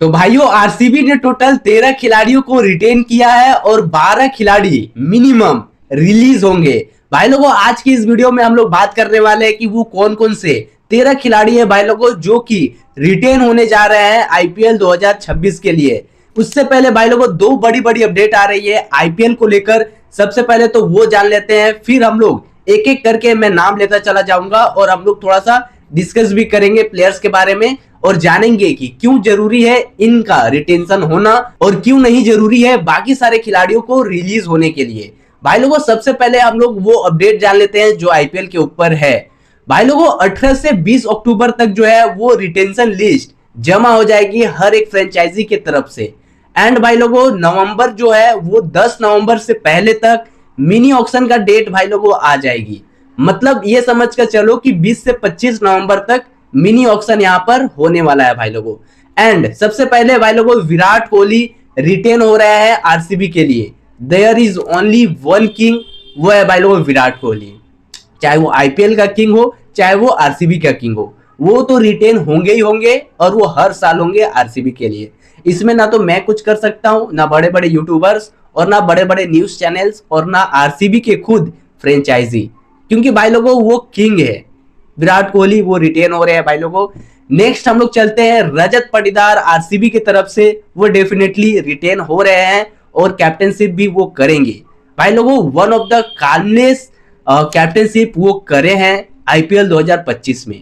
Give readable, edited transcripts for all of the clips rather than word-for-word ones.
तो भाइयों आरसीबी ने टोटल 13 खिलाड़ियों को रिटेन किया है और 12 खिलाड़ी मिनिमम रिलीज होंगे। भाई लोगों आज की इस वीडियो में हम लोग बात करने वाले हैं कि वो कौन कौन से 13 खिलाड़ी हैं भाई लोगों जो कि रिटेन होने जा रहे हैं आईपीएल 2026 के लिए। उससे पहले भाई लोगों दो बड़ी बड़ी अपडेट आ रही है आईपीएल को लेकर। सबसे पहले तो वो जान लेते हैं, फिर हम लोग एक एक करके मैं नाम लेता चला जाऊंगा और हम लोग थोड़ा सा डिस्कस भी करेंगे प्लेयर्स के बारे में और जानेंगे कि क्यों जरूरी है इनका रिटेंशन होना और क्यों नहीं जरूरी है बाकी सारे खिलाड़ियों को रिलीज होने के लिए। भाई लोगों सबसे पहले हम लोग वो अपडेट जान लेते हैं जो आईपीएल के ऊपर है। भाई लोगों 18 से 20 अक्टूबर तक जो है वो रिटेंशन लिस्ट जमा हो जाएगी हर एक फ्रेंचाइजी की तरफ से। एंड भाई लोगों नवंबर जो है वो 10 नवंबर से पहले तक मिनी ऑक्शन का डेट भाई लोगों आ जाएगी। मतलब ये समझ कर चलो कि 20 से 25 नवंबर तक मिनी ऑक्शन यहाँ पर होने वाला है भाई लोगों। एंड सबसे पहले भाई लोगों विराट कोहली रिटेन हो रहा है आरसीबी के लिए। There is only one king, वो है भाई लोगों विराट कोहली। चाहे वो आईपीएल का किंग हो चाहे वो आरसीबी का किंग हो, वो तो रिटेन होंगे ही होंगे और वो हर साल होंगे आरसीबी के लिए। इसमें ना तो मैं कुछ कर सकता हूं, ना बड़े बड़े यूट्यूबर्स और ना बड़े बड़े न्यूज चैनल्स और ना आरसीबी के खुद फ्रेंचाइजी, क्योंकि भाई लोगों वो किंग है विराट कोहली, वो रिटेन हो रहे हैं भाई लोगों। नेक्स्ट हम लोग चलते हैं रजत पाटीदार आरसीबी की तरफ से, वो डेफिनेटली रिटेन हो रहे हैं और कैप्टनशिप भी वो करेंगे भाई लोगों। वन ऑफ द कामलेस कैप्टनशिप वो करे हैं आईपीएल 2025 में,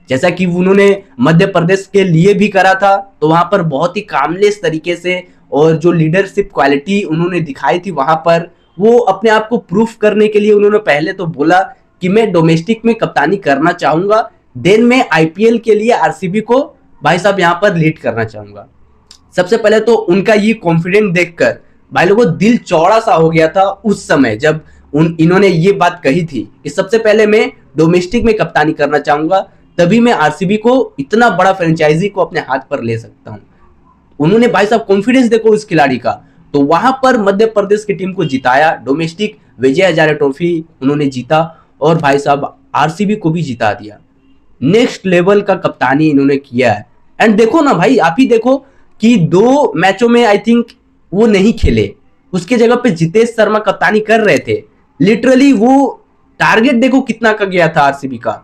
जैसा कि उन्होंने मध्य प्रदेश के लिए भी करा था। तो वहां पर बहुत ही कामलेस तरीके से और जो लीडरशिप क्वालिटी उन्होंने दिखाई थी वहां पर, वो अपने आप को प्रूफ करने के लिए उन्होंने पहले तो बोला कि मैं डोमेस्टिक में कप्तानी करना चाहूंगा, देन मैं आईपीएल के लिए आरसीबी को भाई साहब यहाँ पर लीड करना चाहूंगा। सबसे पहले तो उनका ये कॉन्फिडेंस देखकर भाई लोगों दिल चौड़ा सा हो गया था उस समय जब इन्होंने ये बात कही थी कि सबसे पहले मैं डोमेस्टिक में कप्तानी करना चाहूंगा, तभी मैं आरसीबी को इतना बड़ा फ्रेंचाइजी को अपने हाथ पर ले सकता हूं। उन्होंने भाई साहब कॉन्फिडेंस देखो इस खिलाड़ी का। तो वहां पर मध्य प्रदेश की टीम को जिताया, डोमेस्टिक विजय हजारे ट्रॉफी उन्होंने जीता और भाई साहब आरसीबी को भी जिता दिया। नेक्स्ट लेवल का कप्तानी इन्होंने किया है। एंड देखो ना भाई, आप ही देखो कि 2 मैचों में आई थिंक वो नहीं खेले, उसके जगह पे जितेश शर्मा कप्तानी कर रहे थे। लिटरली वो टारगेट देखो कितना का गया था आरसीबी का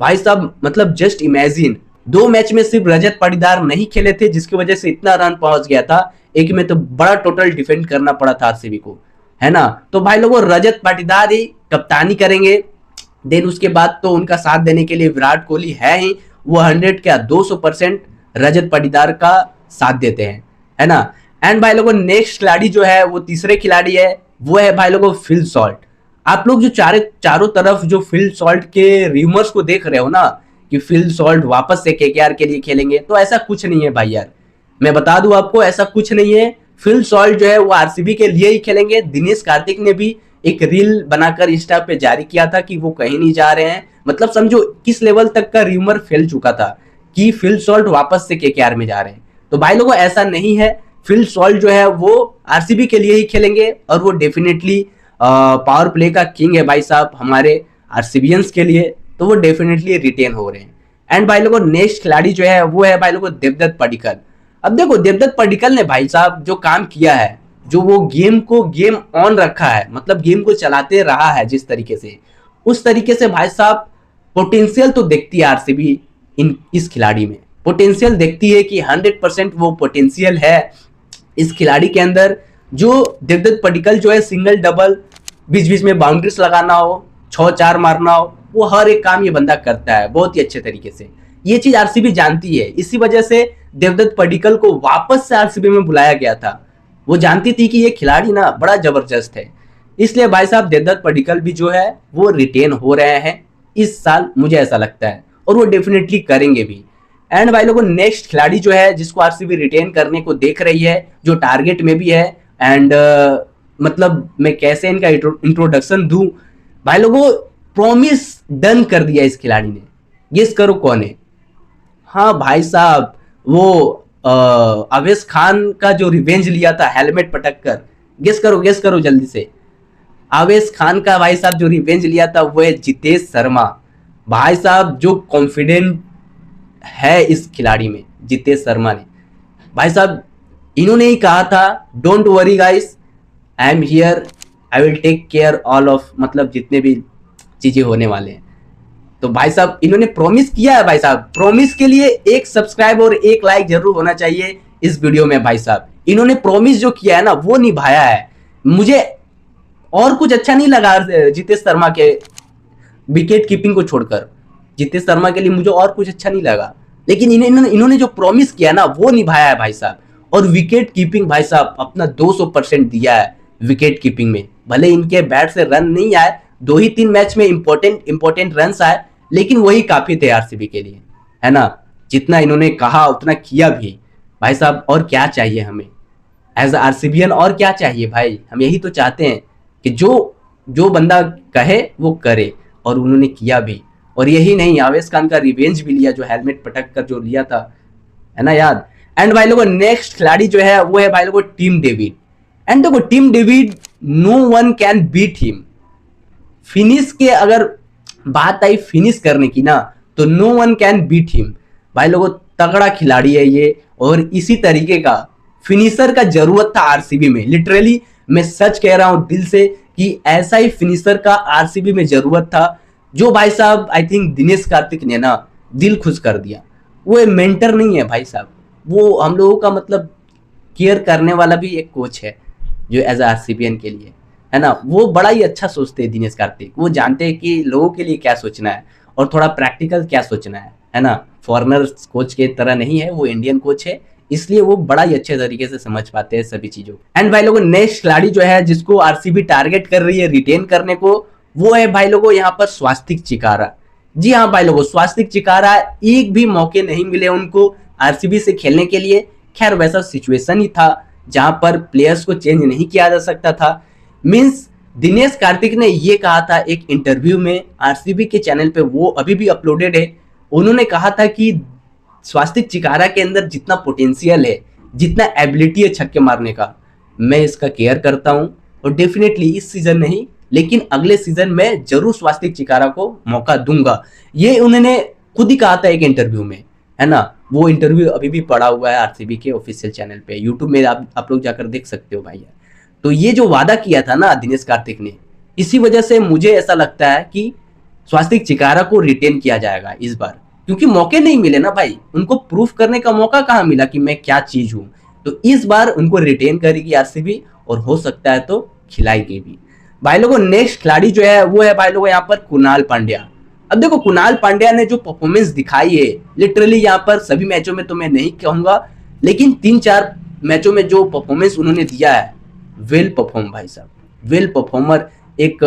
भाई साहब। मतलब जस्ट इमेजिन 2 मैच में सिर्फ रजत पाटीदार नहीं खेले थे जिसकी वजह से इतना रन पहुंच गया था, एक में तो बड़ा टोटल डिफेंड करना पड़ा था आरसीबी को, है ना। तो भाई लोगों रजत पाटीदार ही कप्तानी करेंगे। देन उसके बाद तो उनका साथ देने के लिए विराट कोहली है ही, वो 100 क्या 200% रजत पाटीदार का साथ देते हैं, है ना। एंड भाई लोगों नेक्स्ट खिलाड़ी जो है वो तीसरे खिलाड़ी है, वो है भाई लोगों फिल सॉल्ट। आप लोग जो चारों तरफ जो फिल सॉल्ट के रूमर्स को देख रहे हो ना कि फिल सॉल्ट वापस से केकेआर के लिए खेलेंगे, तो ऐसा कुछ नहीं है भाई यार। मैं बता दूं आपको ऐसा कुछ नहीं है। फिल सॉल्ट जो है वो आरसीबी के लिए ही खेलेंगे। दिनेश कार्तिक ने भी एक रील बनाकर इंस्टा पे जारी किया था कि वो कहीं नहीं जा रहे हैं। मतलब समझो किस लेवल तक का रूमर फैल चुका था कि फिल सॉल्ट वापस से केकेआर में जा रहे हैं। तो भाई लोगों ऐसा नहीं है, फिल सॉल्ट जो है वो आरसीबी के लिए ही खेलेंगे और वो डेफिनेटली पावर प्ले का किंग है भाई साहब हमारे आरसीबियंस के लिए, तो वो डेफिनेटली रिटेन हो रहे हैं। एंड भाई लोगों नेक्स्ट खिलाड़ी जो है वो है भाई लोगों देवदत्त पडिक्कल। अब देखो देवदत्त पडिक्कल ने भाई साहब जो काम किया है, जो वो गेम ऑन रखा है, मतलब गेम को चलाते रहा है जिस तरीके से, उस तरीके से भाई साहब पोटेंशियल तो देखती है आरसीबी इस खिलाड़ी में। पोटेंशियल देखती है कि 100% वो पोटेंशियल है इस खिलाड़ी के अंदर। जो देवदत्त पडिक्कल जो है सिंगल डबल, बीच बीच में बाउंड्रीज लगाना हो, 6-4 मारना हो, वो हर एक काम ये बंदा करता है बहुत ही अच्छे तरीके से। ये चीज आरसीबी जानती है, इसी वजह से देवदत्त पडिक्कल को वापस से आरसीबी में बुलाया गया था। वो जानती थी कि ये खिलाड़ी ना बड़ा जबरदस्त है, इसलिए भाई साहब देवदत्त पडिक्कल भी जो है वो रिटेन हो रहे हैं इस साल, मुझे ऐसा लगता है, और वो डेफिनेटली करेंगे भी। एंड भाई लोगों नेक्स्ट खिलाड़ी जो है जिसको आरसीबी रिटेन करने को देख रही है, जो टारगेट में भी है, एंड मतलब मैं कैसे इनका इंट्रोडक्शन दूं भाई लोगों, प्रॉमिस डन कर दिया इस खिलाड़ी ने। गेस करो कौन है? हाँ भाई साहब वो अवेश खान का जो रिवेंज लिया था हेलमेट पटक कर, गेस करो जल्दी से। अवेश खान का भाई साहब जो रिवेंज लिया था वो है जितेश शर्मा। भाई साहब जो कॉन्फिडेंट है इस खिलाड़ी में जितेश शर्मा ने, भाई साहब इन्होंने ही कहा था, don't worry guys, I am here, I will take care all of, मतलब जितने भी चीजें होने वाले हैं। तो भाई साहब इन्होंने प्रॉमिस किया है भाई साहब, प्रॉमिस के लिए एक सब्सक्राइब और एक लाइक जरूर होना चाहिए इस वीडियो में। भाई साहब इन्होंने प्रॉमिस जो किया है ना वो निभाया है। मुझे और कुछ अच्छा नहीं लगा जितेश शर्मा के विकेट कीपिंग को छोड़कर, जितेश शर्मा के लिए मुझे और कुछ अच्छा नहीं लगा, लेकिन इन्होंने जो प्रॉमिस किया ना वो निभाया है भाई साहब। और विकेट कीपिंग भाई साहब अपना 200% दिया है विकेट कीपिंग में। भले इनके बैट से रन नहीं आए, 2 ही 3 मैच में इंपॉर्टेंट रन आए, लेकिन वही काफी थे आरसीबी के लिए, है ना। जितना इन्होंने कहा उतना किया भी भाई साहब। और क्या चाहिए हमें एज आरसीबीएन, और क्या चाहिए भाई, हम यही तो चाहते हैं कि जो बंदा कहे वो करे, और उन्होंने किया भी। और यही नहीं, आवेश खान का रिवेंज भी लिया, जो हेलमेट पटक कर जो लिया था, है ना याद। एंड भाई लोगों नेक्स्ट खिलाड़ी जो है वो है भाई लोगों टिम डेविड। एंड देखो Tim David, no one can beat him. Finish के अगर बात आई फिनिश करने की ना, तो no one can beat him. भाई लोगों तगड़ा खिलाड़ी है ये, और इसी तरीके का फिनिशर का जरूरत था आरसीबी में। लिटरली मैं सच कह रहा हूं दिल से कि ऐसा ही फिनिशर का आरसीबी में जरूरत था, जो भाई साहब आई थिंक दिनेश कार्तिक ने ना दिल खुश कर दिया। वो मेंटर नहीं है भाई साहब, वो हम लोगों का मतलब केयर करने वाला भी एक कोच है जो एज आरसीबीएन के लिए, है ना। वो बड़ा ही अच्छा सोचते हैं दिनेश कार्तिक, वो जानते हैं कि लोगों के लिए क्या सोचना है और थोड़ा प्रैक्टिकल क्या सोचना है ना। फॉरेनर कोच के तरह नहीं है, वो इंडियन कोच है, इसलिए वो बड़ा ही अच्छे तरीके से समझ पाते हैं सभी चीजों। एंड भाई लोगों नेक्स्ट खिलाड़ी जो है जिसको आरसीबी टारगेट कर रही है रिटेन करने को, वो है भाई लोगों यहाँ पर स्वास्तिक चिकारा। जी हाँ भाई लोगों स्वास्तिक चिकारा, एक भी मौके नहीं मिले उनको आरसीबी से खेलने के लिए। खैर वैसा सिचुएशन ही था जहां पर प्लेयर्स को चेंज नहीं किया जा सकता था। मींस दिनेश कार्तिक ने ये कहा था एक इंटरव्यू में आरसीबी के चैनल पे, वो अभी भी अपलोडेड है। उन्होंने कहा था कि स्वास्तिक चिकारा के अंदर जितना पोटेंशियल है, जितना एबिलिटी है छक्के मारने का, मैं इसका केयर करता हूं। और डेफिनेटली इस सीजन नहीं, लेकिन अगले सीजन में जरूर स्वास्तिक चिकारा को मौका दूंगा। ये उन्होंने खुद ही कहा था एक इंटरव्यू में, है ना। वो इंटरव्यू अभी भी पड़ा हुआ है आरसीबी के ऑफिशियल चैनल पे, यूट्यूब में आप लोग जाकर देख सकते हो भाई यार। तो ये जो वादा किया था ना दिनेश कार्तिक ने, इसी वजह से मुझे ऐसा लगता है कि स्वास्तिक चिकारा को रिटेन किया जाएगा इस बार, क्योंकि मौके नहीं मिले ना भाई, उनको प्रूफ करने का मौका कहाँ मिला कि मैं क्या चीज हूं। तो इस बार उनको रिटेन करेगी आरसीबी, और हो सकता है तो खिलाएगी भी। भाई लोगों नेक्स्ट खिलाड़ी जो है वो है भाई लोगों यहाँ पर कुणाल पांड्या। अब देखो कुणाल पांड्या ने जो परफॉर्मेंस दिखाई है, लिटरली यहाँ पर सभी मैचों में तो मैं नहीं कहूंगा, लेकिन 3-4 मैचों में जो परफॉर्मेंस उन्होंने दिया है, वेल परफॉर्म भाई साहब, वेल परफॉर्मर। एक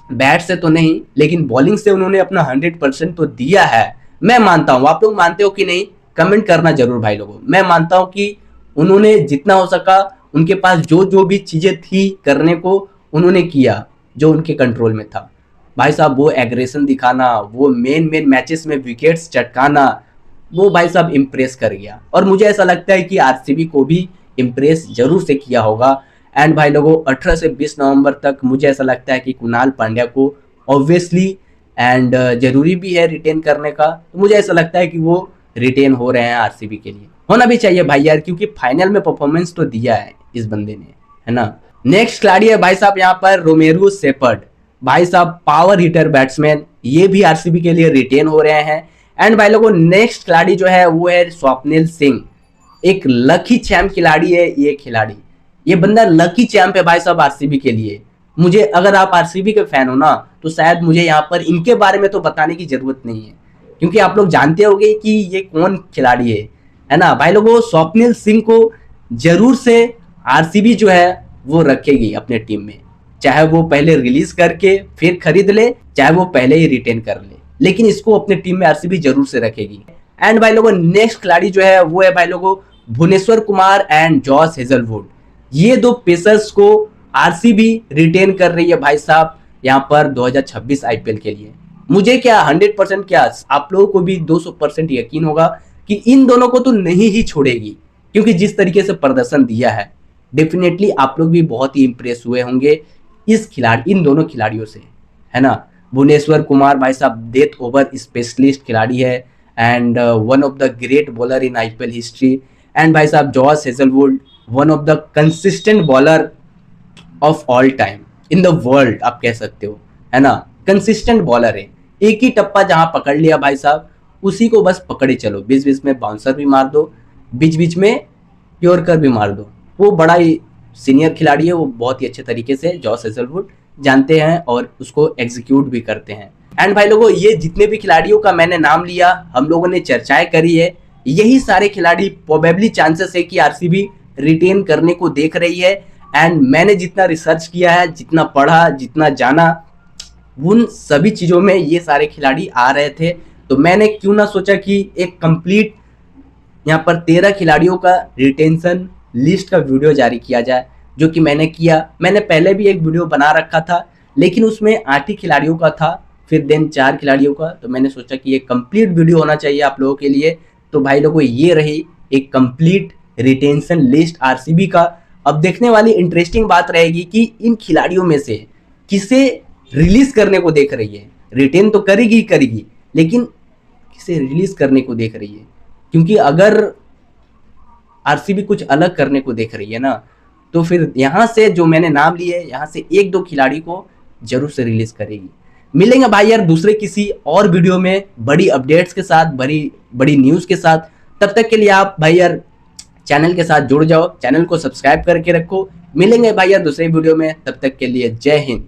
बैट से तो नहीं, लेकिन बॉलिंग से उन्होंने अपना 100% तो दिया है। मैं मानता हूं, आप लोग मानते हो कि नहीं कमेंट करना जरूर भाई लोगों। मैं मानता हूं कि उन्होंने जितना हो सका, उनके पास जो भी चीजें थी करने को, उन्होंने किया जो उनके कंट्रोल में था। भाई साहब वो एग्रेशन दिखाना, वो मेन मैचेस में विकेट्स चटकाना, वो भाई साहब इम्प्रेस कर गया। और मुझे ऐसा लगता है कि आरसीबी को भी इम्प्रेस जरूर से किया होगा। एंड भाई लोगों 18 से 20 नवंबर तक मुझे ऐसा लगता है कि कुणाल पांड्या को ऑब्वियसली एंड जरूरी भी है रिटेन करने का। तो मुझे ऐसा लगता है कि वो रिटेन हो रहे हैं आरसीबी के लिए, होना भी चाहिए भाई यार, क्योंकि फाइनल में परफॉर्मेंस तो दिया है इस बंदे ने, है ना। नेक्स्ट खिलाड़ी है भाई साहब यहाँ पर रोमेरो शेपर्ड। भाई साहब पावर हिटर बैट्समैन, ये भी आरसीबी के लिए रिटेन हो रहे हैं। एंड भाई लोगों नेक्स्ट खिलाड़ी जो है वो है स्वप्निल सिंह। एक लकी चैंप खिलाड़ी है ये खिलाड़ी, ये बंदा लकी चैंप है भाई साहब आरसीबी के लिए। मुझे, अगर आप आरसीबी के फैन हो ना, तो शायद मुझे यहाँ पर इनके बारे में तो बताने की जरूरत नहीं है, क्योंकि आप लोग जानते होंगे कि ये कौन खिलाड़ी है ना। भाई लोगों स्वप्निल सिंह को जरूर से आरसीबी जो है वो रखेगी अपने टीम में, चाहे वो पहले रिलीज करके फिर खरीद ले, चाहे वो पहले ही रिटेन कर ले, लेकिन इसको अपने टीम में आरसीबी जरूर से रखेगी। एंड भाई लोगों नेक्स्ट खिलाड़ी जो है वो है भाई लोगों Bhuvneshwar Kumar and Josh Hazlewood. ये दो पेसर्स को आरसीबी रिटेन कर रही है भाई साहब यहाँ पर 2026 आईपीएल के लिए। मुझे क्या 100% क्या, आप लोगों को भी 200% यकीन होगा कि इन दोनों को तो नहीं ही छोड़ेगी, क्योंकि जिस तरीके से प्रदर्शन दिया है, डेफिनेटली आप लोग भी बहुत ही इंप्रेस हुए होंगे इन दोनों खिलाड़ियों से, है ना। भुवनेश्वर कुमार भाई साहब डेथ ओवर स्पेशलिस्ट खिलाड़ी है and one of the great bowler in IPL history. And भाई साहब Josh Hazlewood one of the consistent bowler of all time in the world आप कह सकते हो, है ना। कंसिस्टेंट बॉलर है, एक ही टप्पा जहां पकड़ लिया भाई साहब उसी को बस पकड़े चलो, बीच बीच में बाउंसर भी मार दो, बीच बीच में यॉर्कर भी मार दो। वो बड़ा ही सीनियर खिलाड़ी है, वो बहुत ही अच्छे तरीके से जॉस हेजलवुड जानते हैं और उसको एग्जीक्यूट भी करते हैं। एंड भाई लोगों, ये जितने भी खिलाड़ियों का मैंने नाम लिया, हम लोगों ने चर्चाएं करी है, यही सारे खिलाड़ी प्रोबेबली चांसेस है कि आरसीबी रिटेन करने को देख रही है। एंड मैंने जितना रिसर्च किया है, जितना पढ़ा, जितना जाना, उन सभी चीज़ों में ये सारे खिलाड़ी आ रहे थे। तो मैंने क्यों ना सोचा कि एक कंप्लीट यहाँ पर 13 खिलाड़ियों का रिटेंशन लिस्ट का वीडियो जारी किया जाए, जो कि मैंने किया। मैंने पहले भी एक वीडियो बना रखा था, लेकिन उसमें 8 ही खिलाड़ियों का था, फिर देन 4 खिलाड़ियों का। तो मैंने सोचा कि ये कंप्लीट वीडियो होना चाहिए आप लोगों के लिए। तो भाई लोगों, ये रही एक कंप्लीट रिटेंशन लिस्ट आरसीबी का। अब देखने वाली इंटरेस्टिंग बात रहेगी कि इन खिलाड़ियों में से किसे रिलीज करने को देख रही है। रिटेन तो करेगी करेगी, लेकिन किसे रिलीज करने को देख रही है, क्योंकि अगर आरसीबी कुछ अलग करने को देख रही है ना, तो फिर यहाँ से जो मैंने नाम लिए, यहाँ से 1-2 खिलाड़ी को जरूर से रिलीज करेगी। मिलेंगे भाई यार दूसरे किसी और वीडियो में बड़ी अपडेट्स के साथ, बड़ी बड़ी न्यूज़ के साथ। तब तक के लिए आप भाई यार चैनल के साथ जुड़ जाओ, चैनल को सब्सक्राइब करके रखो। मिलेंगे भाई यार दूसरे वीडियो में, तब तक के लिए जय हिंद।